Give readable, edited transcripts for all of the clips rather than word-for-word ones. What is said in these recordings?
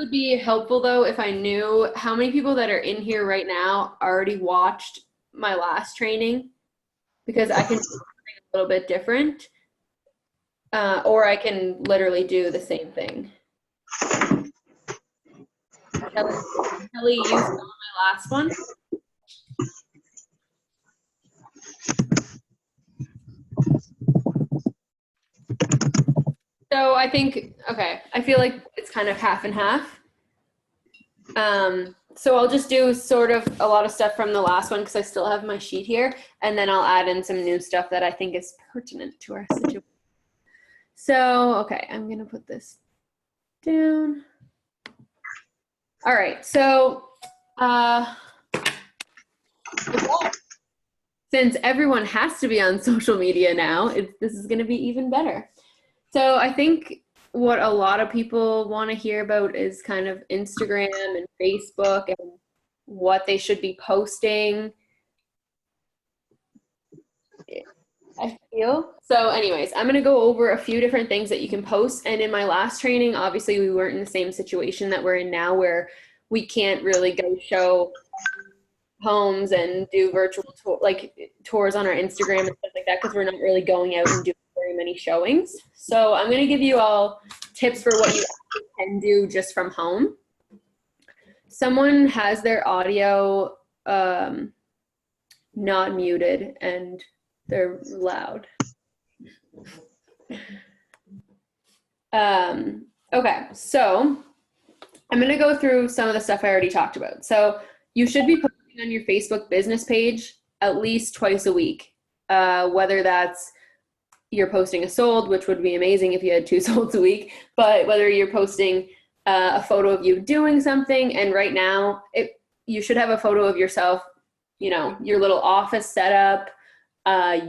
would be helpful though if I knew how many people that are in here right now already watched my last training, because I can do something a little bit different, or I can literally do the same thing. Kelly, you saw my last one? So I think, okay, I feel like it's kind of half and half. So I'll just do sort of a lot of stuff from the last one because I still have my sheet here, and then I'll add in some new stuff that I think is pertinent to our situation. So, okay, I'm going to put this down. All right, so since everyone has to be on social media now, this is going to be even better. So I think what a lot of people want to hear about is kind of Instagram and Facebook and what they should be posting, I feel. So anyways, I'm going to go over a few different things that you can post. And in my last training, obviously we weren't in the same situation that we're in now, where we can't really go show homes and do virtual tours on our Instagram and stuff like that, because we're not really going out and doing very many showings. So I'm going to give you all tips for what you can do just from home. Someone has their audio not muted and they're loud. Okay, so I'm going to go through some of the stuff I already talked about. So you should be posting on your Facebook business page at least twice a week, whether that's you're posting a sold, which would be amazing if you had 2 solds a week, but whether you're posting a photo of you doing something, and right now you should have a photo of yourself, you know, your little office setup,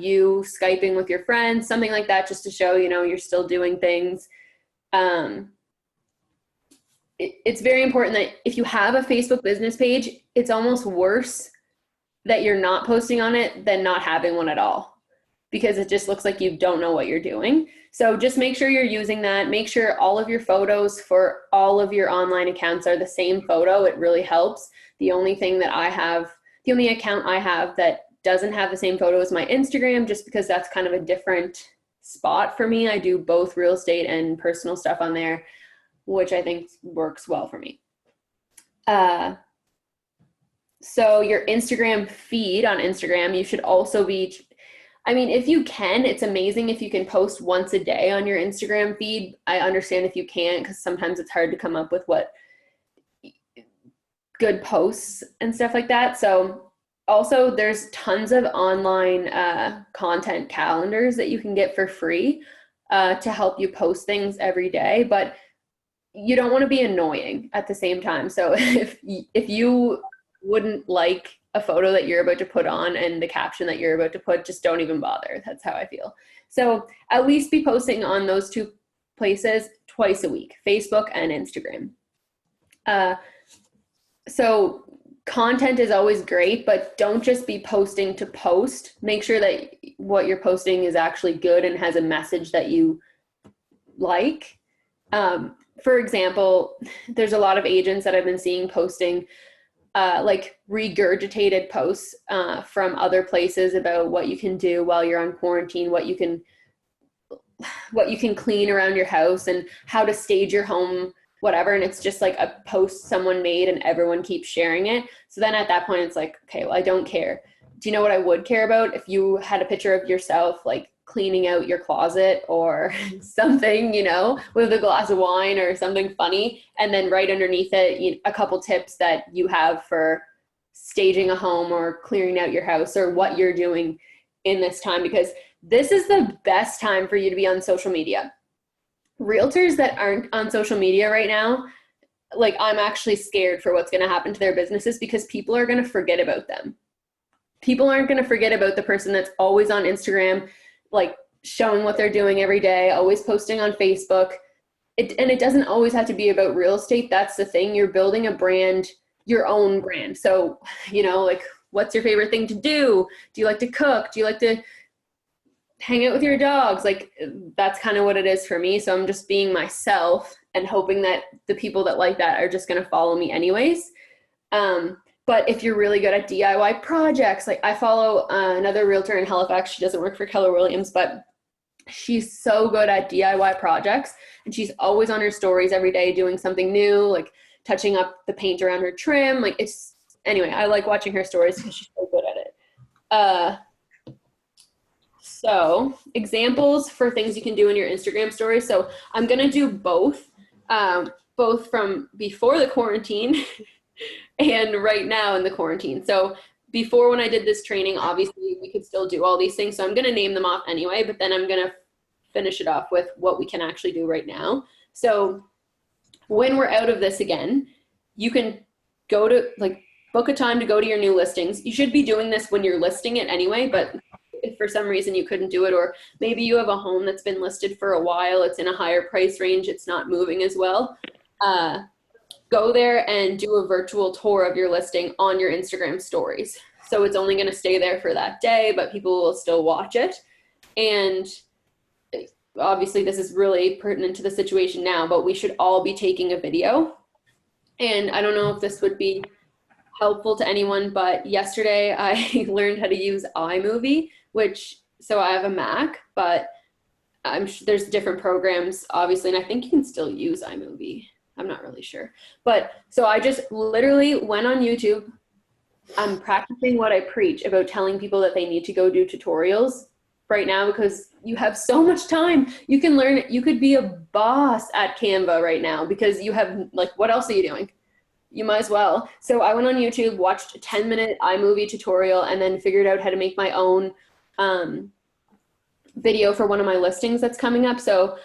you Skyping with your friends, something like that, just to show, you know, you're still doing things. It's very important that if you have a Facebook business page, it's almost worse that you're not posting on it than not having one at all, because it just looks like you don't know what you're doing. So just make sure you're using that. Make sure all of your photos for all of your online accounts are the same photo. It really helps. The only account I have that doesn't have the same photo is my Instagram, just because that's kind of a different spot for me. I do both real estate and personal stuff on there, which I think works well for me. So your Instagram feed on Instagram, you should also be, I mean, if you can, it's amazing if you can post once a day on your Instagram feed. I understand if you can't, because sometimes it's hard to come up with what good posts and stuff like that. So also there's tons of online content calendars that you can get for free to help you post things every day, but you don't want to be annoying at the same time. So if you wouldn't like a photo that you're about to put on and the caption that you're about to put, just don't even bother. That's how I feel. So at least be posting on those 2 places twice a week, Facebook and Instagram. So content is always great, but don't just be posting to post. Make sure that what you're posting is actually good and has a message that you like. For example, there's a lot of agents that I've been seeing posting like regurgitated posts from other places about what you can do while you're on quarantine, what you can clean around your house and how to stage your home, whatever. And it's just like a post someone made and everyone keeps sharing it. So then at that point it's like, okay, well, I don't care. Do you know what I would care about? If you had a picture of yourself like cleaning out your closet or something, you know, with a glass of wine or something funny, and then right underneath it, a couple tips that you have for staging a home or clearing out your house or what you're doing in this time, because this is the best time for you to be on social media. Realtors that aren't on social media right now, like, I'm actually scared for what's going to happen to their businesses, because people are going to forget about them. People aren't going to forget about the person that's always on Instagram, like showing what they're doing every day, always posting on Facebook. And it doesn't always have to be about real estate. That's the thing. You're building a brand, your own brand. So, you know, like, what's your favorite thing to do? Do you like to cook? Do you like to hang out with your dogs? Like, that's kind of what it is for me. So I'm just being myself and hoping that the people that like that are just going to follow me anyways. But if you're really good at DIY projects, like I follow another realtor in Halifax. She doesn't work for Keller Williams, but she's so good at DIY projects, and she's always on her stories every day doing something new, like touching up the paint around her trim. Like anyway, I like watching her stories because she's so good at it. So examples for things you can do in your Instagram stories. So I'm going to do both from before the quarantine and right now in the quarantine. So before, when I did this training, obviously we could still do all these things. So I'm going to name them off anyway, but then I'm going to finish it off with what we can actually do right now. So when we're out of this again, you can go to book a time to go to your new listings. You should be doing this when you're listing it anyway, but if for some reason you couldn't do it, or maybe you have a home that's been listed for a while, it's in a higher price range, it's not moving as well, go there and do a virtual tour of your listing on your Instagram stories. So it's only going to stay there for that day, but people will still watch it. And obviously this is really pertinent to the situation now, but we should all be taking a video. And I don't know if this would be helpful to anyone, but yesterday I learned how to use iMovie, so I have a Mac, but I'm sure there's different programs, obviously, and I think you can still use iMovie. I'm not really sure. But so I just literally went on YouTube. I'm practicing what I preach about telling people that they need to go do tutorials right now, because you have so much time. You can learn it. You could be a boss at Canva right now because you have, what else are you doing? You might as well. So I went on YouTube, watched a 10-minute iMovie tutorial, and then figured out how to make my own video for one of my listings that's coming up. So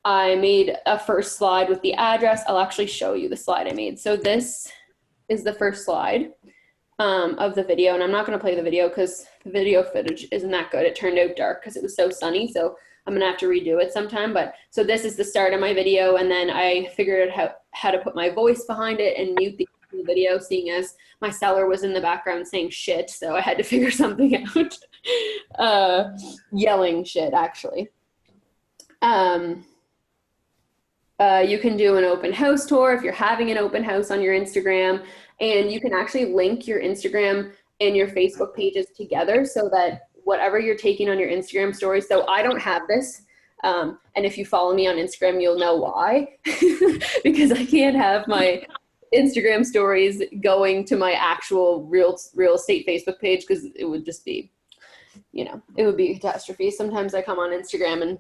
I made a first slide with the address. I'll actually show you the slide I made. So this is the first slide of the video, and I'm not going to play the video because the video footage isn't that good. It turned out dark because it was so sunny, so I'm going to have to redo it sometime. But so this is the start of my video, and then I figured out how to put my voice behind it and mute the video, seeing as my seller was in the background saying shit, so I had to figure something out. Yelling shit, actually. You can do an open house tour if you're having an open house on your Instagram, and you can actually link your Instagram and your Facebook pages together so that whatever you're taking on your Instagram stories, so I don't have this, and if you follow me on Instagram, you'll know why, because I can't have my Instagram stories going to my actual real estate Facebook page, because it would just be, it would be a catastrophe. Sometimes I come on Instagram and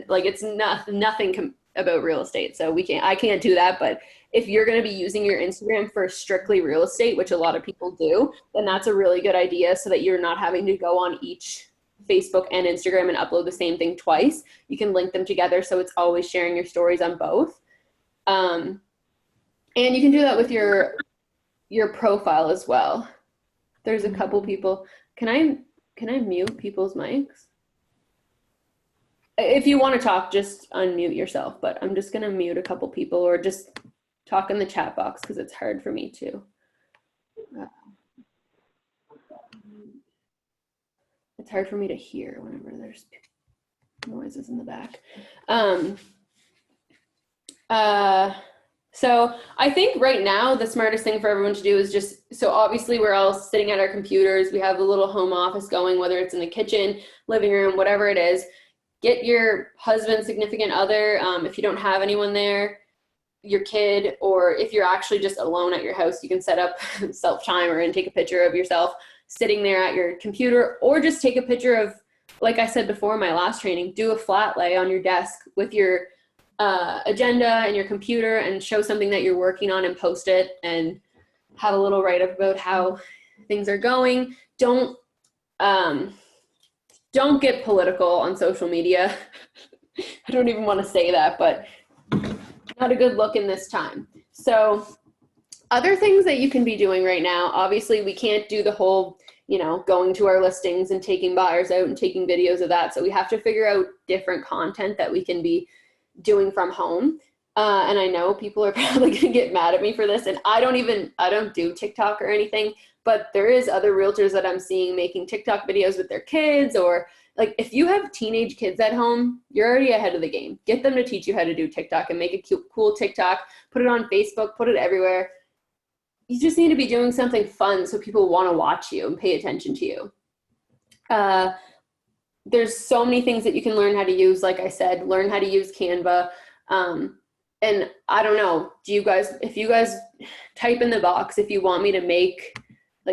it's nothing about real estate. So I can't do that. But if you're going to be using your Instagram for strictly real estate, which a lot of people do, then that's a really good idea, so that you're not having to go on each Facebook and Instagram and upload the same thing twice. You can link them together, so it's always sharing your stories on both. And you can do that with your profile as well. There's a couple people. Can I mute people's mics? If you want to talk, just unmute yourself, but I'm just going to mute a couple people, or just talk in the chat box because it's hard for me to. It's hard for me to hear whenever there's noises in the back. So I think right now the smartest thing for everyone to do is so obviously we're all sitting at our computers. We have a little home office going, whether it's in the kitchen, living room, whatever it is. Get your husband, significant other, if you don't have anyone there, your kid, or if you're actually just alone at your house, you can set up self-timer and take a picture of yourself sitting there at your computer, or just take a picture of, like I said before in my last training, do a flat lay on your desk with your agenda and your computer, and show something that you're working on and post it, and have a little write-up about how things are going. Don't get political on social media. I don't even want to say that, but not a good look in this time. So other things that you can be doing right now, obviously we can't do the whole, going to our listings and taking buyers out and taking videos of that. So we have to figure out different content that we can be doing from home. And I know people are probably going to get mad at me for this. And I don't do TikTok or anything, but there is other realtors that I'm seeing making TikTok videos with their kids, or like if you have teenage kids at home, you're already ahead of the game. Get them to teach you how to do TikTok and make a cute, cool TikTok, put it on Facebook, put it everywhere. You just need to be doing something fun so people want to watch you and pay attention to you. There's so many things that you can learn how to use. Like I said, learn how to use Canva. And I don't know, if you guys type in the box, if you want me to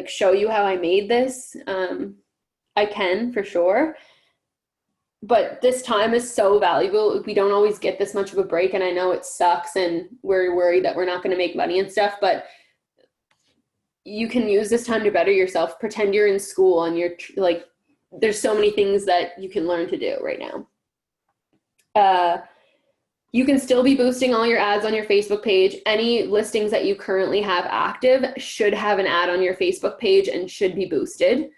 show you how I made this, I can for sure. But this time is so valuable. We don't always get this much of a break, and I know it sucks and we're worried that we're not going to make money and stuff, but you can use this time to better yourself. Pretend you're in school and you're like, there's so many things that you can learn to do right now. You can still be boosting all your ads on your Facebook page. Any listings that you currently have active should have an ad on your Facebook page and should be boosted.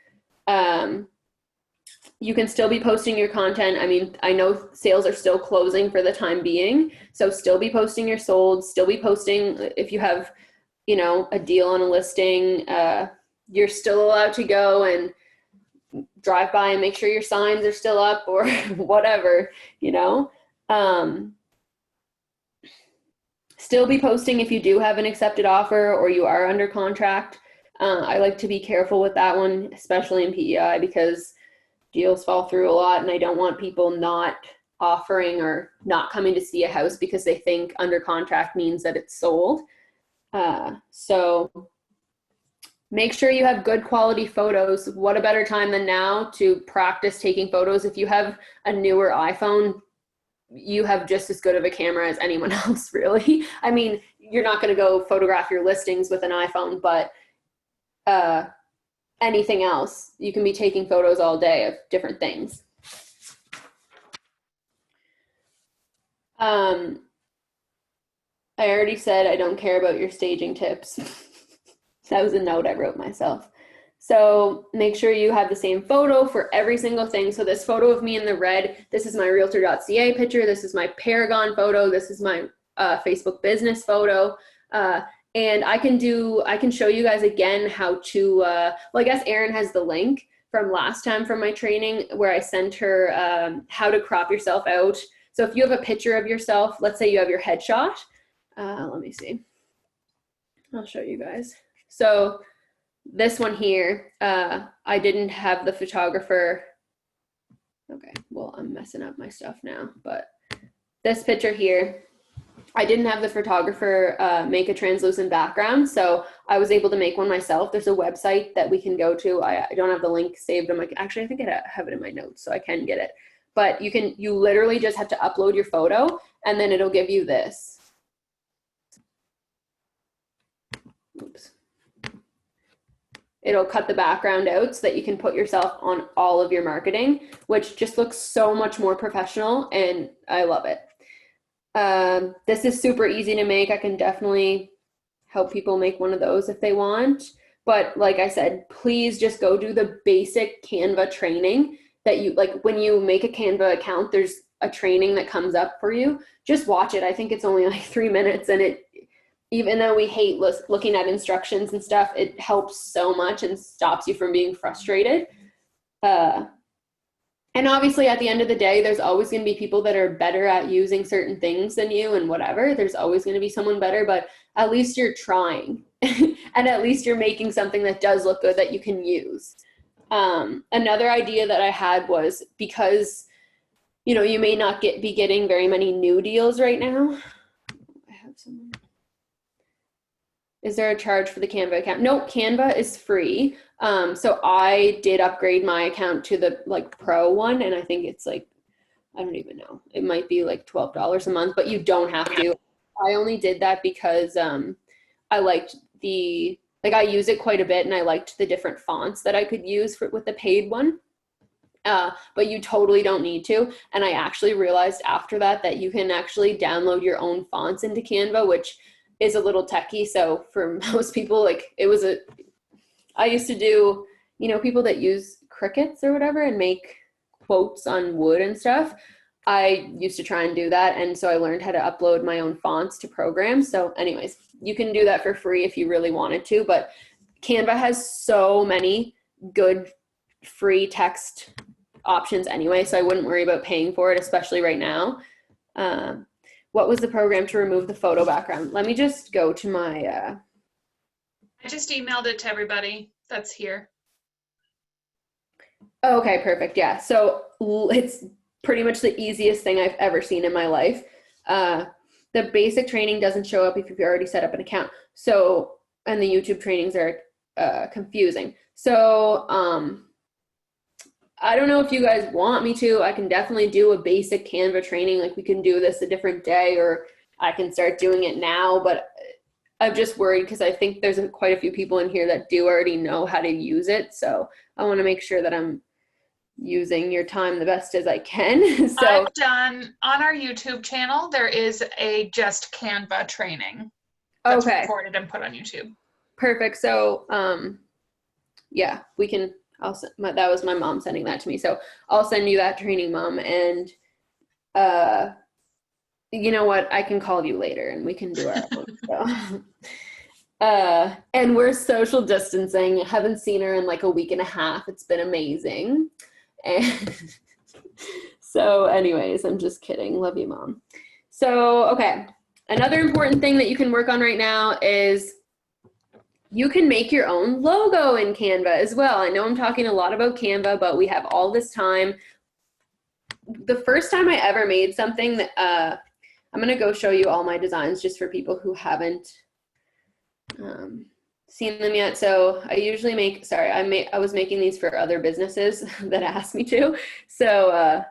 You can still be posting your content. I mean, I know sales are still closing for the time being, so still be posting your sold, still be posting if you have, a deal on a listing. You're still allowed to go and drive by and make sure your signs are still up or whatever, Still be posting if you do have an accepted offer or you are under contract. I like to be careful with that one, especially in PEI, because deals fall through a lot, and I don't want people not offering or not coming to see a house because they think under contract means that it's sold. So make sure you have good quality photos. What a better time than now to practice taking photos. If you have a newer iPhone, you have just as good of a camera as anyone else, really. I mean, you're not going to go photograph your listings with an iPhone, but anything else, you can be taking photos all day of different things. I already said I don't care about your staging tips. That was a note I wrote myself. So make sure you have the same photo for every single thing. So this photo of me in the red, this is my realtor.ca picture. This is my Paragon photo. This is my Facebook business photo. And I can show you guys again how to, well, I guess Erin has the link from last time from my training where I sent her how to crop yourself out. So if you have a picture of yourself, let's say you have your headshot. Let me see. I'll show you guys. So this one here, I didn't have the photographer. Okay, well, I'm messing up my stuff now, but this picture here, I didn't have the photographer make a translucent background, so I was able to make one myself. There's a website that we can go to. I don't have the link saved. Actually, I think I have it in my notes, so I can get it. But you literally just have to upload your photo, and then it'll give you this. Oops. It'll cut the background out so that you can put yourself on all of your marketing, which just looks so much more professional, and I love it. This is super easy to make. I can definitely help people make one of those if they want. But like I said, please just go do the basic Canva training that you, like when you make a Canva account, there's a training that comes up for you. Just watch it. I think it's only like 3 minutes, and even though we hate looking at instructions and stuff, it helps so much and stops you from being frustrated. And obviously at the end of the day, there's always going to be people that are better at using certain things than you and whatever. There's always going to be someone better, but at least you're trying and at least you're making something that does look good that you can use. Another idea that I had was because, you may not be getting very many new deals right now. I have someone. Is there a charge for the Canva account? No, Canva is free. So I did upgrade my account to the pro one, and I think it's I don't even know. It might be like $12 a month, but you don't have to. I only did that because I liked I use it quite a bit, and I liked the different fonts that I could use with the paid one. But you totally don't need to. And I actually realized after that you can actually download your own fonts into Canva, which is a little techy. So for most people, I used to do, people that use Crickets or whatever and make quotes on wood and stuff. I used to try and do that. And so I learned how to upload my own fonts to programs. So anyways, you can do that for free if you really wanted to, but Canva has so many good free text options anyway, so I wouldn't worry about paying for it, especially right now. What was the program to remove the photo background? Let me just go to my... I just emailed it to everybody that's here. Okay, perfect. Yeah. So it's pretty much the easiest thing I've ever seen in my life. The basic training doesn't show up if you've already set up an account. So, and the YouTube trainings are confusing. So, I don't know if you guys want me to. I can definitely do a basic Canva training. Like we can do this a different day, or I can start doing it now. But I'm just worried because I think there's quite a few people in here that do already know how to use it. So I want to make sure that I'm using your time the best as I can. So I've done on our YouTube channel, there is a just Canva training that's recorded and put on YouTube. Perfect. So yeah, we can, that was my mom sending that to me. So I'll send you that training, Mom. And you know what? I can call you later and we can do our own. So. And we're social distancing. Haven't seen her in like a week and a half. It's been amazing. And so anyways, I'm just kidding. Love you, Mom. So, okay. Another important thing that you can work on right now is you can make your own logo in Canva as well. I know I'm talking a lot about Canva, but we have all this time. The first time I ever made something that, I'm going to go show you all my designs just for people who haven't seen them yet. So I usually make, I was making these for other businesses that asked me to. So,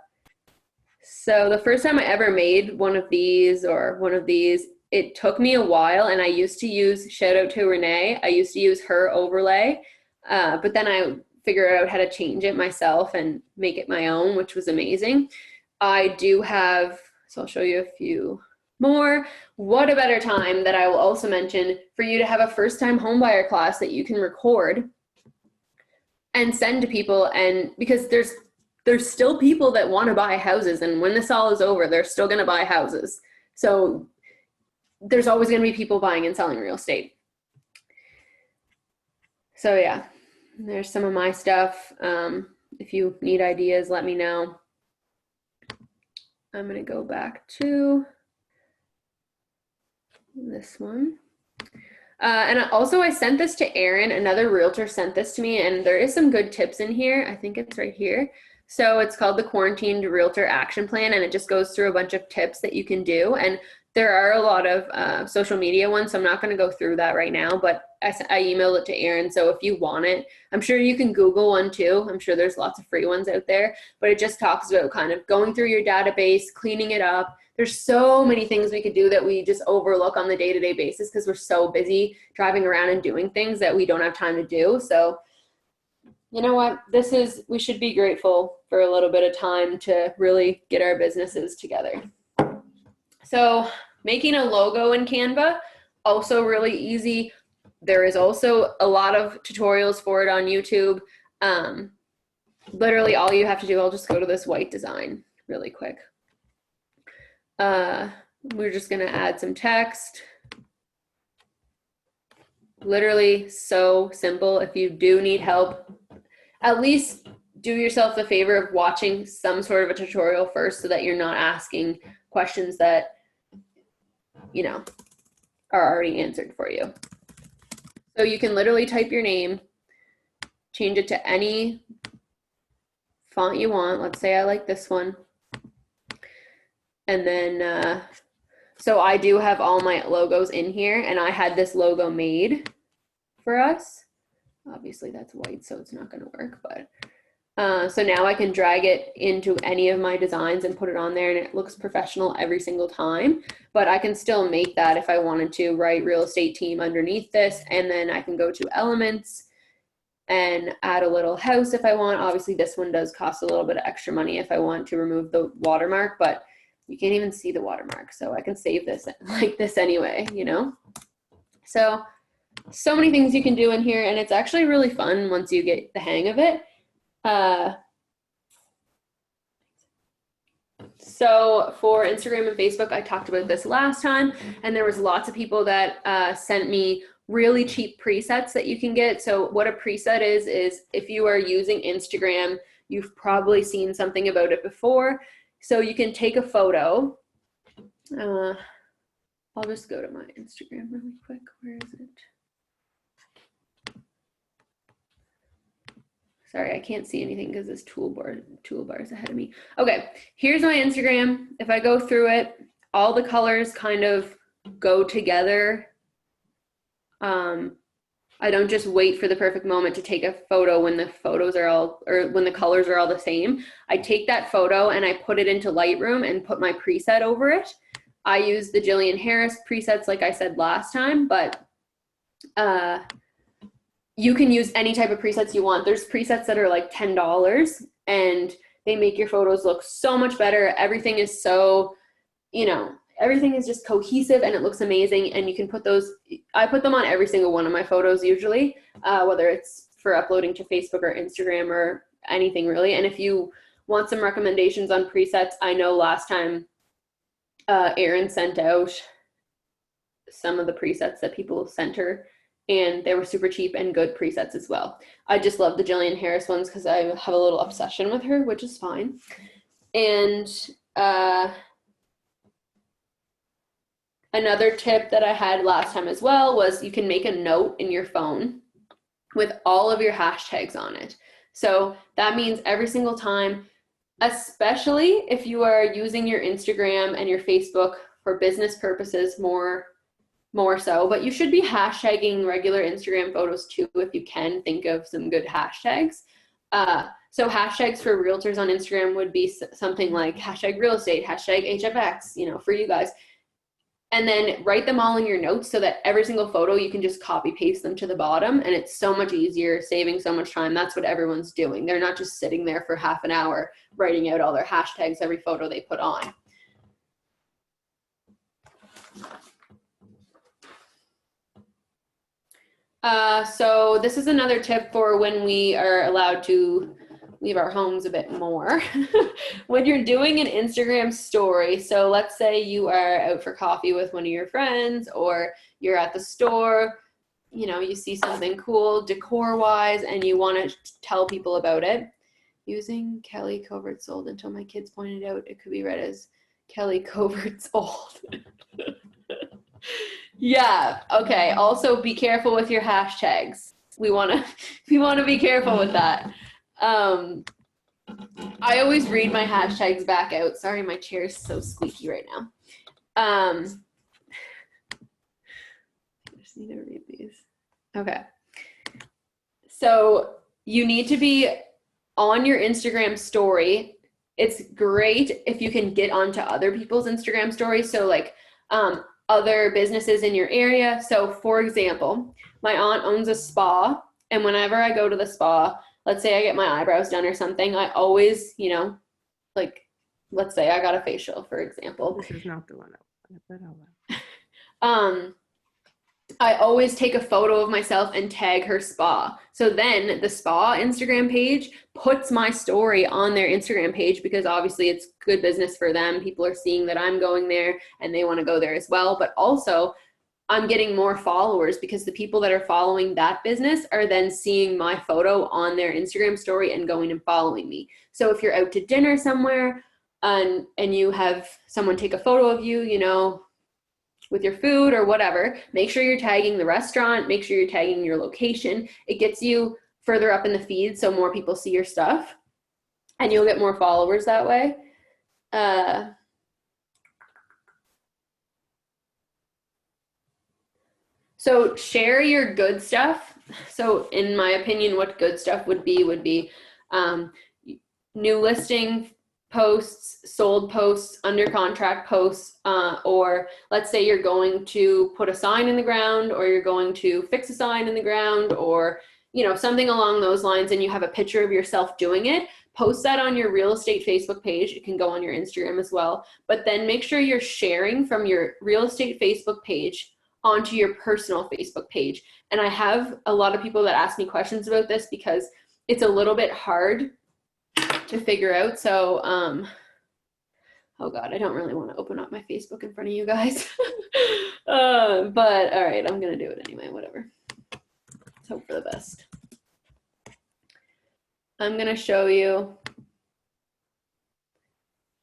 so the first time I ever made one of these, it took me a while, and I used to use, shout out to Renee, I used to use her overlay, but then I figured out how to change it myself and make it my own, which was amazing. I do have, so I'll show you a few more. What a better time that I will also mention for you to have a first-time homebuyer class that you can record and send to people. And because there's still people that want to buy houses, and when this all is over, they're still going to buy houses. So there's always going to be people buying and selling real estate. So yeah, there's some of my stuff. If you need ideas, let me know. I'm going to go back to this one. And also I sent this to Erin, another realtor sent this to me, and there is some good tips in here. I think it's right here. So it's called the Quarantined Realtor Action Plan, and it just goes through a bunch of tips that you can do. And there are a lot of social media ones, so I'm not going to go through that right now, but I emailed it to Erin. So if you want it, I'm sure you can Google one too. I'm sure there's lots of free ones out there, but it just talks about kind of going through your database, cleaning it up. There's so many things we could do that we just overlook on the day-to-day basis because we're so busy driving around and doing things that we don't have time to do. So you know what, we should be grateful for a little bit of time to really get our businesses together. So making a logo in Canva, also really easy. There is also a lot of tutorials for it on YouTube. Literally all you have to do, I'll just go to this white design really quick. We're just gonna add some text. Literally so simple. If you do need help, at least do yourself the favor of watching some sort of a tutorial first so that you're not asking questions that, you know, are already answered for you. So you can literally type your name, change it to any font you want. Let's say I like this one. And then, so I do have all my logos in here, and I had this logo made for us. Obviously that's white, so it's not gonna work, but so now I can drag it into any of my designs and put it on there, and it looks professional every single time. But I can still make that if I wanted to, write real estate team underneath this, and then I can go to elements and add a little house if I want. Obviously this one does cost a little bit of extra money if I want to remove the watermark, but you can't even see the watermark, so I can save this like this anyway, you know? So many things you can do in here, and it's actually really fun once you get the hang of it. So for Instagram and Facebook, I talked about this last time, and there was lots of people that sent me really cheap presets that you can get. So what a preset is if you are using Instagram, you've probably seen something about it before. So you can take a photo. I'll just go to my Instagram really quick. Where is it? Sorry, I can't see anything because this toolbar is ahead of me. Okay, here's my Instagram. If I go through it, all the colors kind of go together. I don't just wait for the perfect moment to take a photo when the photos are all, or when the colors are all the same. I take that photo and I put it into Lightroom and put my preset over it. I use the Jillian Harris presets like I said last time, but you can use any type of presets you want. There's presets that are like $10 and they make your photos look so much better. Everything is so, you know, everything is just cohesive and it looks amazing. And you can put those, I put them on every single one of my photos usually, whether it's for uploading to Facebook or Instagram or anything really. And if you want some recommendations on presets, I know last time Erin sent out some of the presets that people sent her, and they were super cheap and good presets as well. I just love the Jillian Harris ones because I have a little obsession with her, which is fine. And another tip that I had last time as well was you can make a note in your phone with all of your hashtags on it. So that means every single time, especially if you are using your Instagram and your Facebook for business purposes more so, but you should be hashtagging regular Instagram photos too if you can think of some good hashtags. So hashtags for realtors on Instagram would be something like hashtag real estate, hashtag HFX, you know, for you guys. And then write them all in your notes so that every single photo you can just copy paste them to the bottom, and it's so much easier, saving so much time. That's what everyone's doing. They're not just sitting there for half an hour writing out all their hashtags every photo they put on. So this is another tip for when we are allowed to leave our homes a bit more. When you're doing an Instagram story, so let's say you are out for coffee with one of your friends, or you're at the store, you know, you see something cool decor-wise and you want to tell people about it. Using Kelly Covert's old until my kids pointed out it could be read as Kelly Covert's old. Yeah, okay. Also be careful with your hashtags. We want to be careful with that. I always read my hashtags back out. Sorry, my chair is so squeaky right now. I just need to read these. Okay. So you need to be on your Instagram story. It's great if you can get onto other people's Instagram stories. So like other businesses in your area. So for example, my aunt owns a spa, and whenever I go to the spa, let's say I get my eyebrows done or something, I always, you know, like, let's say I got a facial, for example. This is not the one. I always take a photo of myself and tag her spa. So then the spa Instagram page puts my story on their Instagram page, because obviously it's good business for them. People are seeing that I'm going there and they want to go there as well. But also I'm getting more followers because the people that are following that business are then seeing my photo on their Instagram story and going and following me. So if you're out to dinner somewhere and you have someone take a photo of you, you know, with your food or whatever, make sure you're tagging the restaurant, make sure you're tagging your location. It gets you further up in the feed so more people see your stuff, and you'll get more followers that way. So share your good stuff. So in my opinion, what good stuff would be new listing posts, sold posts, under contract posts, or let's say you're going to put a sign in the ground, or you're going to fix a sign in the ground, or, you know, something along those lines, and you have a picture of yourself doing it. Post that on your real estate Facebook page. It can go on your Instagram as well, but then make sure you're sharing from your real estate Facebook page onto your personal Facebook page. And I have a lot of people that ask me questions about this because it's a little bit hard to figure out. So Oh God, I don't really want to open up my Facebook in front of you guys. But all right, I'm gonna do it anyway, whatever. Let's hope for the best. I'm gonna show you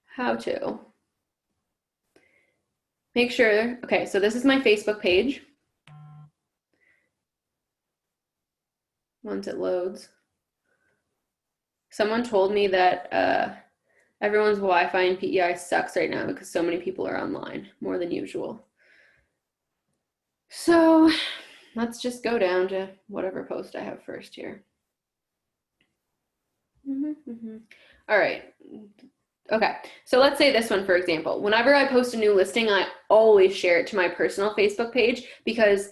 how to make sure, okay, so this is my Facebook page. Once it loads. Someone told me that everyone's Wi-Fi and PEI sucks right now because so many people are online, more than usual. So let's just go down to whatever post I have first here. All right. Okay, so let's say this one, for example. Whenever I post a new listing, I always share it to my personal Facebook page because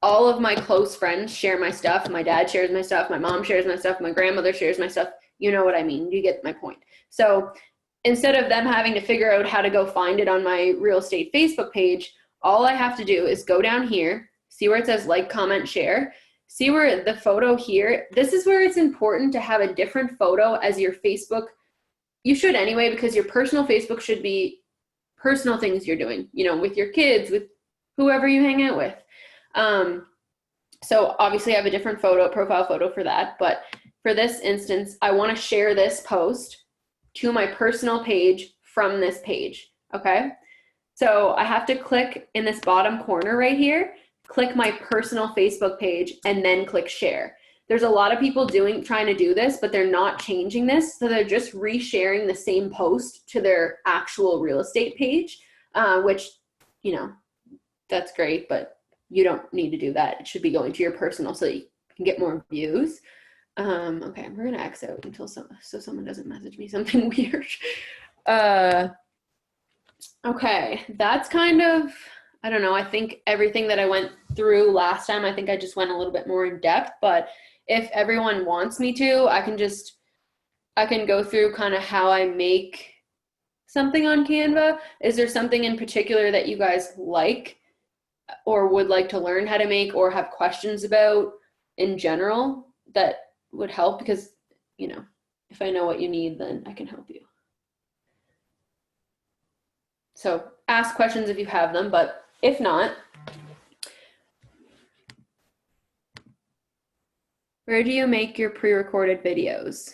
all of my close friends share my stuff. My dad shares my stuff. My mom shares my stuff. My grandmother shares my stuff. You know what I mean. You get my point. So instead of them having to figure out how to go find it on my real estate Facebook page, all I have to do is go down here, see where it says like, comment, share, see where the photo here, this is where it's important to have a different photo as your Facebook. You should anyway, because your personal Facebook should be personal things you're doing, you know, with your kids, with whoever you hang out with. So obviously I have a different profile photo for that, but for this instance, I want to share this post to my personal page from this page, okay? So I have to click in this bottom corner right here, click my personal Facebook page, and then click share. There's a lot of people trying to do this, but they're not changing this, so they're just resharing the same post to their actual real estate page, which, you know, that's great, but you don't need to do that. It should be going to your personal so you can get more views. Okay, we're gonna X out until so someone doesn't message me something weird. Okay, that's kind of, I don't know, I think everything that I went through last time, I think I just went a little bit more in depth, but if everyone wants me to, I can go through kind of how I make something on Canva. Is there something in particular that you guys like or would like to learn how to make or have questions about in general that would help? Because, you know, if I know what you need, then I can help you. So ask questions if you have them, but if not, where do you make your pre-recorded videos?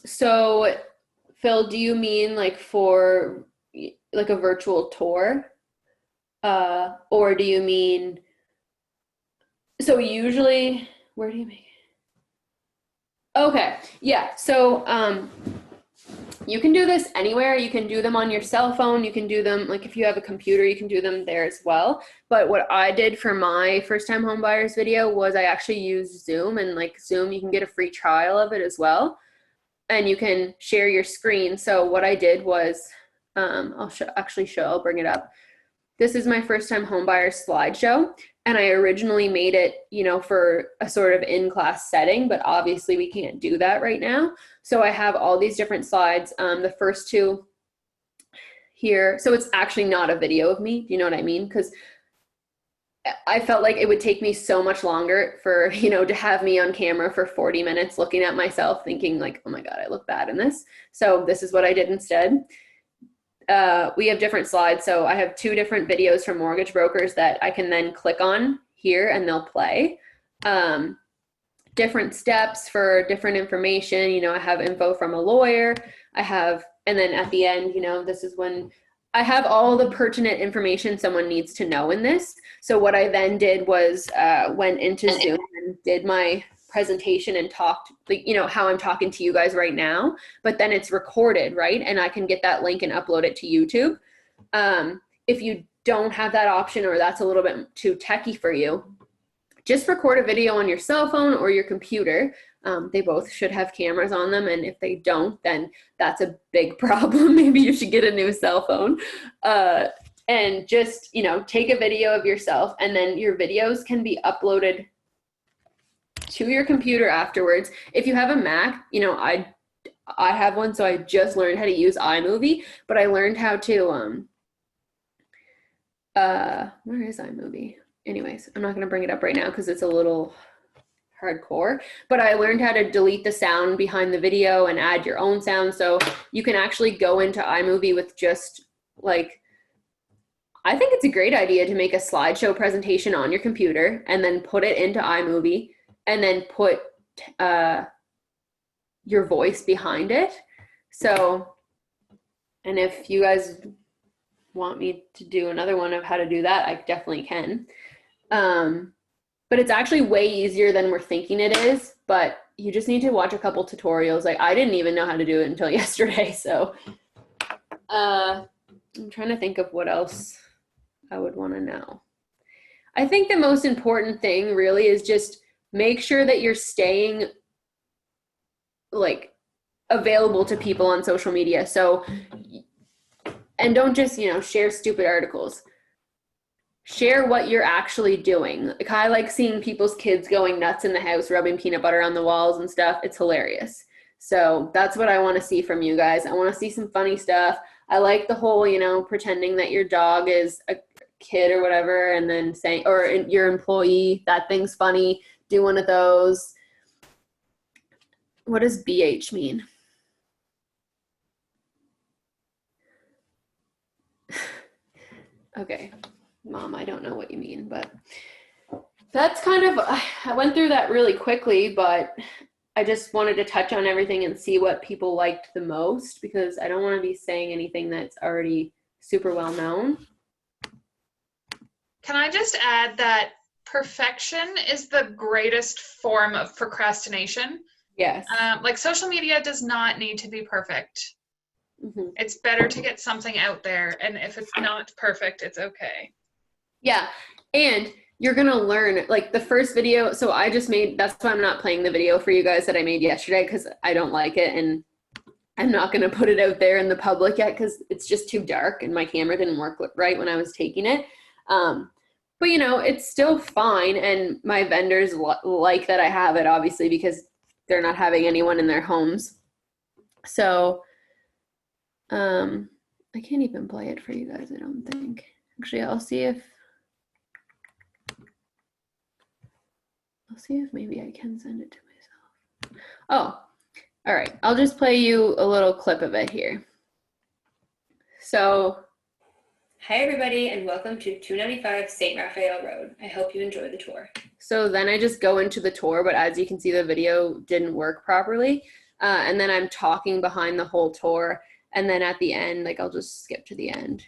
So Phil, do you mean like for like a virtual tour? Or do you mean, so usually, where do you make it? Okay, yeah, so you can do this anywhere. You can do them on your cell phone. You can do them, like if you have a computer, you can do them there as well. But what I did for my first time home buyers video was I actually used Zoom, and like Zoom, you can get a free trial of it as well. And you can share your screen. So what I did was, I'll bring it up. This is my first time home buyer slideshow. And I originally made it, you know, for a sort of in-class setting, but obviously we can't do that right now. So I have all these different slides. The first two here, so it's actually not a video of me. Do you know what I mean? Because I felt like it would take me so much longer for, you know, to have me on camera for 40 minutes looking at myself thinking like, oh my God, I look bad in this. So this is what I did instead. We have different slides. So I have 2 different videos from mortgage brokers that I can then click on here and they'll play. Different steps for different information. You know, I have info from a lawyer. And then at the end, you know, this is when I have all the pertinent information someone needs to know in this. So what I then did was went into Zoom and did my presentation and talked, like, you know, how I'm talking to you guys right now, but then it's recorded, right? And I can get that link and upload it to YouTube. If you don't have that option or that's a little bit too techy for you, just record a video on your cell phone or your computer. They both should have cameras on them, and if they don't, then that's a big problem. Maybe you should get a new cell phone. And just, you know, take a video of yourself, and then your videos can be uploaded to your computer afterwards. If you have a Mac, you know, I have one, so I just learned how to use iMovie, but I learned how to, where is iMovie? Anyways, I'm not going to bring it up right now because it's a little hardcore, but I learned how to delete the sound behind the video and add your own sound. So you can actually go into iMovie with just like, I think it's a great idea to make a slideshow presentation on your computer and then put it into iMovie and then put your voice behind it. So, and if you guys want me to do another one of how to do that, I definitely can. But it's actually way easier than we're thinking it is, but you just need to watch a couple tutorials. Like, I didn't even know how to do it until yesterday. So I'm trying to think of what else I would want to know. I think the most important thing really is just make sure that you're staying like available to people on social media. So, and don't just, share stupid articles. Share what you're actually doing. Like, I like seeing people's kids going nuts in the house, rubbing peanut butter on the walls and stuff. It's hilarious. So that's what I want to see from you guys. I want to see some funny stuff. I like the whole, pretending that your dog is a kid or whatever, and then saying, or your employee, that thing's funny. Do one of those. What does BH mean? Okay. Mom, I don't know what you mean, but that's kind of, I went through that really quickly, but I just wanted to touch on everything and see what people liked the most, because I don't want to be saying anything that's already super well known. Can I just add that perfection is the greatest form of procrastination? Yes. Like, social media does not need to be perfect. Mm-hmm. It's better to get something out there, and if it's not perfect, it's okay. Yeah, and you're going to learn, like the first video, so I just made, that's why I'm not playing the video for you guys that I made yesterday, because I don't like it, and I'm not going to put it out there in the public yet, because it's just too dark, and my camera didn't work right when I was taking it. But, it's still fine, and my vendors like that I have it, obviously, because they're not having anyone in their homes. So, I can't even play it for you guys, I don't think. Actually, I'll see if maybe I can send it to myself. Oh, all right. I'll just play you a little clip of it here. So, hi everybody, and welcome to 295 St. Raphael Road. I hope you enjoy the tour. So then I just go into the tour, but as you can see, the video didn't work properly. And then I'm talking behind the whole tour. And then at the end, like, I'll just skip to the end.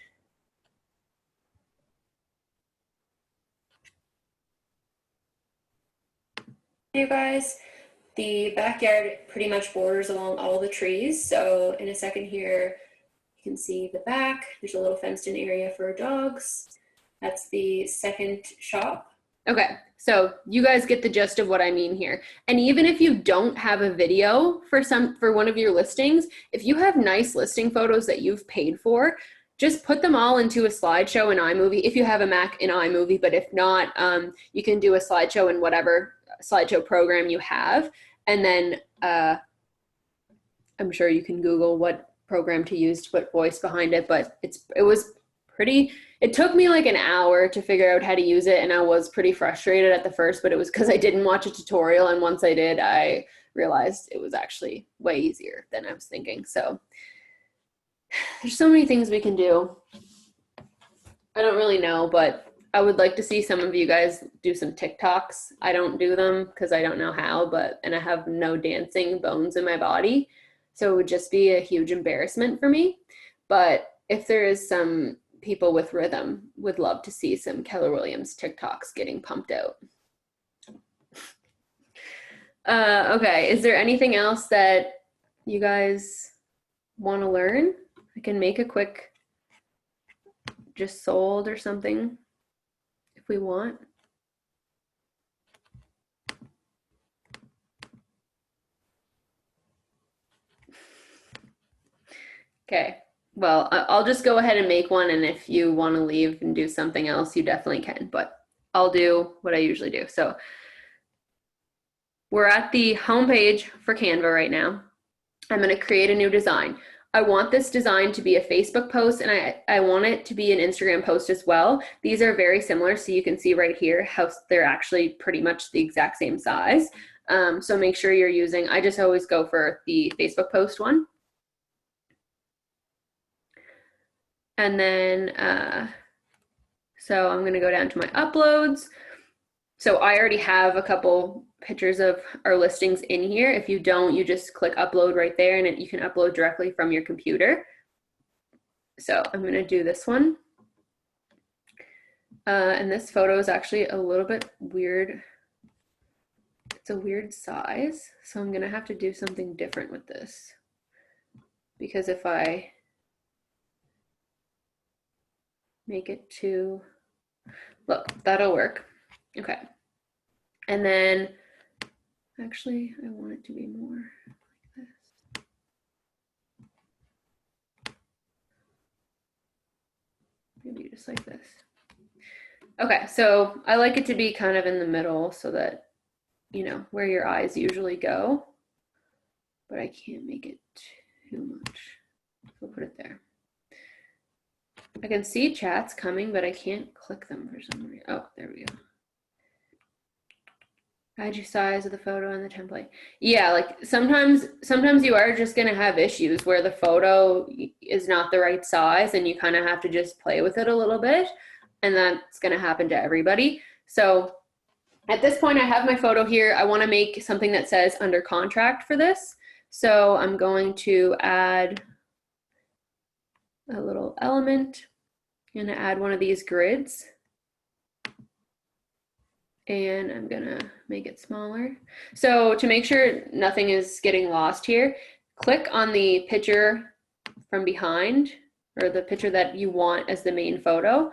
You guys, the backyard pretty much borders along all the trees. So in a second here, you can see the back. There's a little fenced in area for dogs. That's the second shop. Okay, so you guys get the gist of what I mean here. And even if you don't have a video for one of your listings, if you have nice listing photos that you've paid for, just put them all into a slideshow in iMovie. If you have a Mac, in iMovie, but if not, you can do a slideshow in whatever slideshow program you have, and then I'm sure you can Google what program to use to put voice behind it, but it took me like an hour to figure out how to use it, and I was pretty frustrated at the first, but it was because I didn't watch a tutorial, and once I did, I realized it was actually way easier than I was thinking. So there's so many things we can do. I don't really know, but I would like to see some of you guys do some TikToks. I don't do them because I don't know how, and I have no dancing bones in my body. So it would just be a huge embarrassment for me. But if there is some people with rhythm, would love to see some Keller Williams TikToks getting pumped out. Okay, is there anything else that you guys want to learn? I can make a quick just sold or something if we want. Okay, well, I'll just go ahead and make one, and if you want to leave and do something else, you definitely can, but I'll do what I usually do. So we're at the homepage for Canva right now. I'm going to create a new design. I want this design to be a Facebook post, and I want it to be an Instagram post as well. These are very similar, so you can see right here how they're actually pretty much the exact same size. So make sure you're using, I just always go for the Facebook post one. And then, so I'm gonna go down to my uploads. So I already have a couple pictures of our listings in here. If you don't, you just click upload right there, and you can upload directly from your computer. So I'm gonna do this one. And this photo is actually a little bit weird. It's a weird size, so I'm gonna have to do something different with this. Because if I make it to, look, that'll work. Okay. And then, actually, I want it to be more like this. Maybe just like this. Okay, so I like it to be kind of in the middle so that, you know, where your eyes usually go, but I can't make it too much. So we'll put it there. I can see chats coming, but I can't click them for some reason. Oh, there we go. Add your size of the photo in the template. Yeah, like sometimes you are just gonna have issues where the photo is not the right size, and you kind of have to just play with it a little bit, and that's gonna happen to everybody. So at this point, I have my photo here. I want to make something that says under contract for this. So I'm going to add a little element. I'm going to add one of these grids. And I'm going to make it smaller. So to make sure nothing is getting lost here, click on the picture from behind, or the picture that you want as the main photo,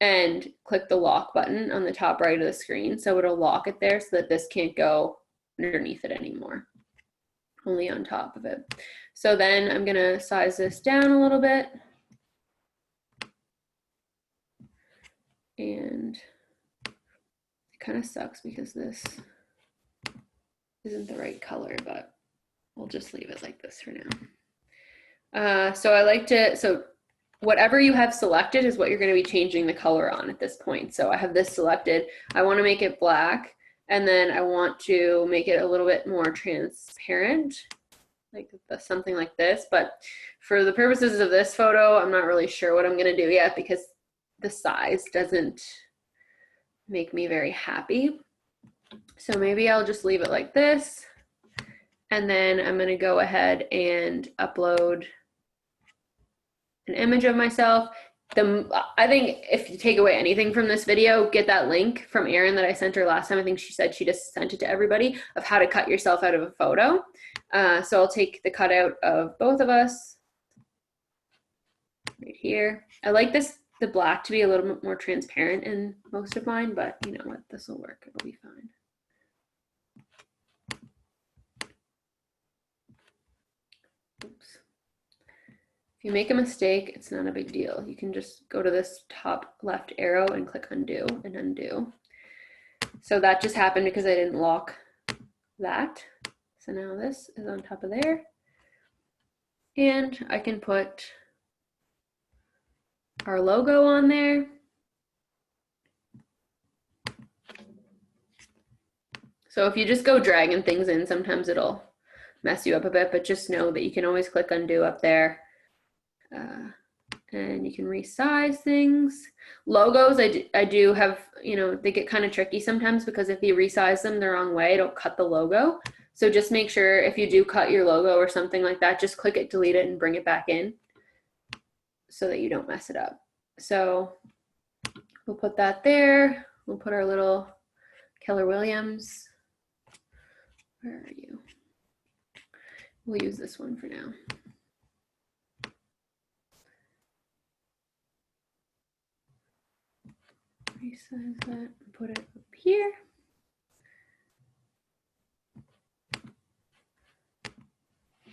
and click the lock button on the top right of the screen. So it'll lock it there so that this can't go underneath it anymore, only on top of it. So then I'm gonna size this down a little bit. And it kind of sucks because this isn't the right color, but we'll just leave it like this for now. So I like to, so whatever you have selected is what you're going to be changing the color on at this point. So I have this selected. I want to make it black, and then I want to make it a little bit more transparent, like something like this. But for the purposes of this photo, I'm not really sure what I'm going to do yet because the size doesn't make me very happy. So maybe I'll just leave it like this. And then I'm going to go ahead and upload an image of myself. I think if you take away anything from this video, get that link from Erin that I sent her last time. I think she said she just sent it to everybody of how to cut yourself out of a photo. So I'll take the cutout of both of us right here. I like the black to be a little bit more transparent in most of mine, but you know what, this will work, it'll be fine. Oops. If you make a mistake, it's not a big deal. You can just go to this top left arrow and click undo and undo. So that just happened because I didn't lock that. So now this is on top of there. And I can put our logo on there. So if you just go dragging things in, sometimes it'll mess you up a bit, but just know that you can always click undo up there. And you can resize things. Logos, I do have, you know, they get kind of tricky sometimes because if you resize them the wrong way, it'll cut the logo. So just make sure if you do cut your logo or something like that, just click it, delete it, and bring it back in so that you don't mess it up. So we'll put that there. We'll put our little Keller Williams. Where are you? We'll use this one for now. Resize that and put it up here.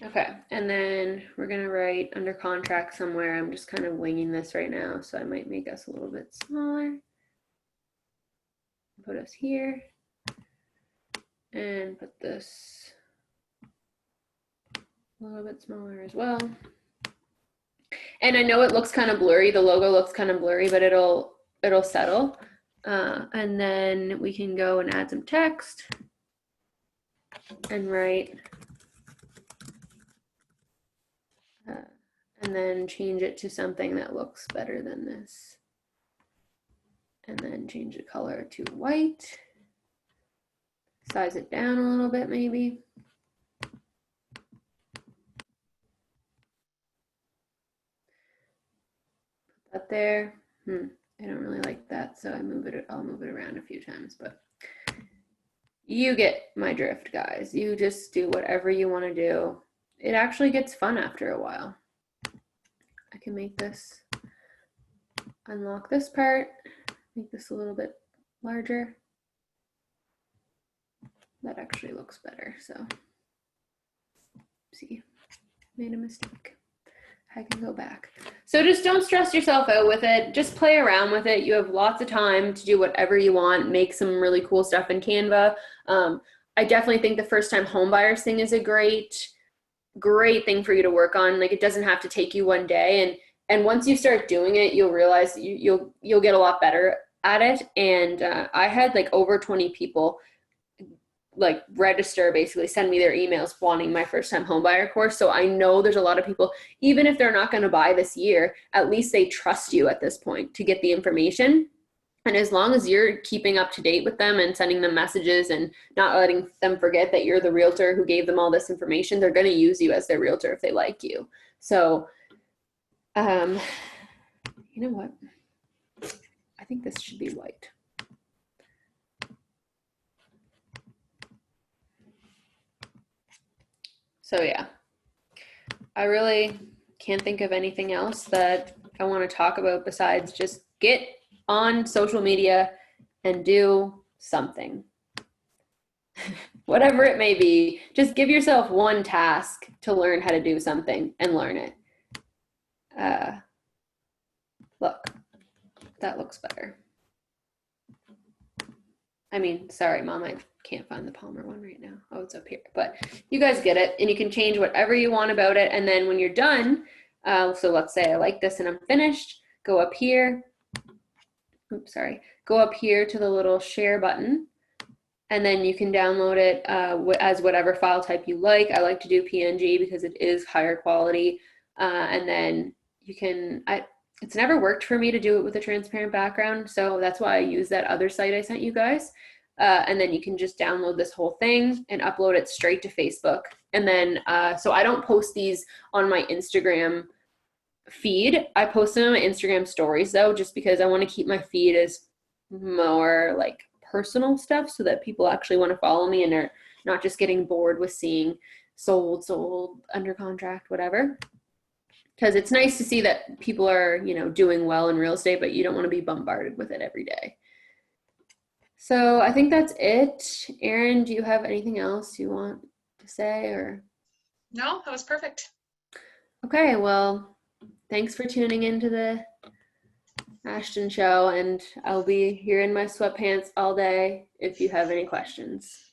Okay, and then we're gonna write under contract somewhere. I'm just kind of winging this right now, so I might make us a little bit smaller. Put us here, and put this a little bit smaller as well. And I know it looks kind of blurry. The logo looks kind of blurry, but it'll settle. And then we can go and add some text and write, and then change it to something that looks better than this. And then change the color to white. Size it down a little bit maybe. Put that there. I don't really like that, so I'll move it around a few times, but you get my drift, guys. You just do whatever you want to do. It actually gets fun after a while. I can make this, unlock this part, make this a little bit larger. That actually looks better, so see, made a mistake. I can go back. So just don't stress yourself out with it. Just play around with it. You have lots of time to do whatever you want. Make some really cool stuff in Canva. I definitely think the first time homebuyers thing is a great thing for you to work on. Like, it doesn't have to take you one day. And once you start doing it, you'll realize you'll get a lot better at it. And I had like over 20 people like register, basically send me their emails wanting my first time homebuyer course. So I know there's a lot of people, even if they're not going to buy this year, at least they trust you at this point to get the information. And as long as you're keeping up to date with them and sending them messages and not letting them forget that you're the realtor who gave them all this information, they're going to use you as their realtor if they like you. So, you know what? I think this should be white. So yeah, I really can't think of anything else that I want to talk about besides just get on social media and do something. Whatever it may be, just give yourself one task to learn how to do something and learn it. Look, that looks better. I mean, sorry, Mom, I can't find the Palmer one right now. Oh, it's up here. But you guys get it, and you can change whatever you want about it. And then when you're done, so let's say I like this and I'm finished, go up here. Oops, sorry. Go up here to the little share button, and then you can download it as whatever file type you like. I like to do PNG because it is higher quality. And then you can, it's never worked for me to do it with a transparent background, so that's why I use that other site I sent you guys. And then you can just download this whole thing and upload it straight to Facebook. And then, so I don't post these on my Instagram feed. I post them on my Instagram stories though, just because I want to keep my feed as more like personal stuff so that people actually want to follow me and they're not just getting bored with seeing sold, under contract, whatever. Because it's nice to see that people are, you know, doing well in real estate, but you don't want to be bombarded with it every day. So I think that's it. Erin, do you have anything else you want to say or? No, that was perfect. Okay, well, thanks for tuning into the Ashtyn show, and I'll be here in my sweatpants all day if you have any questions.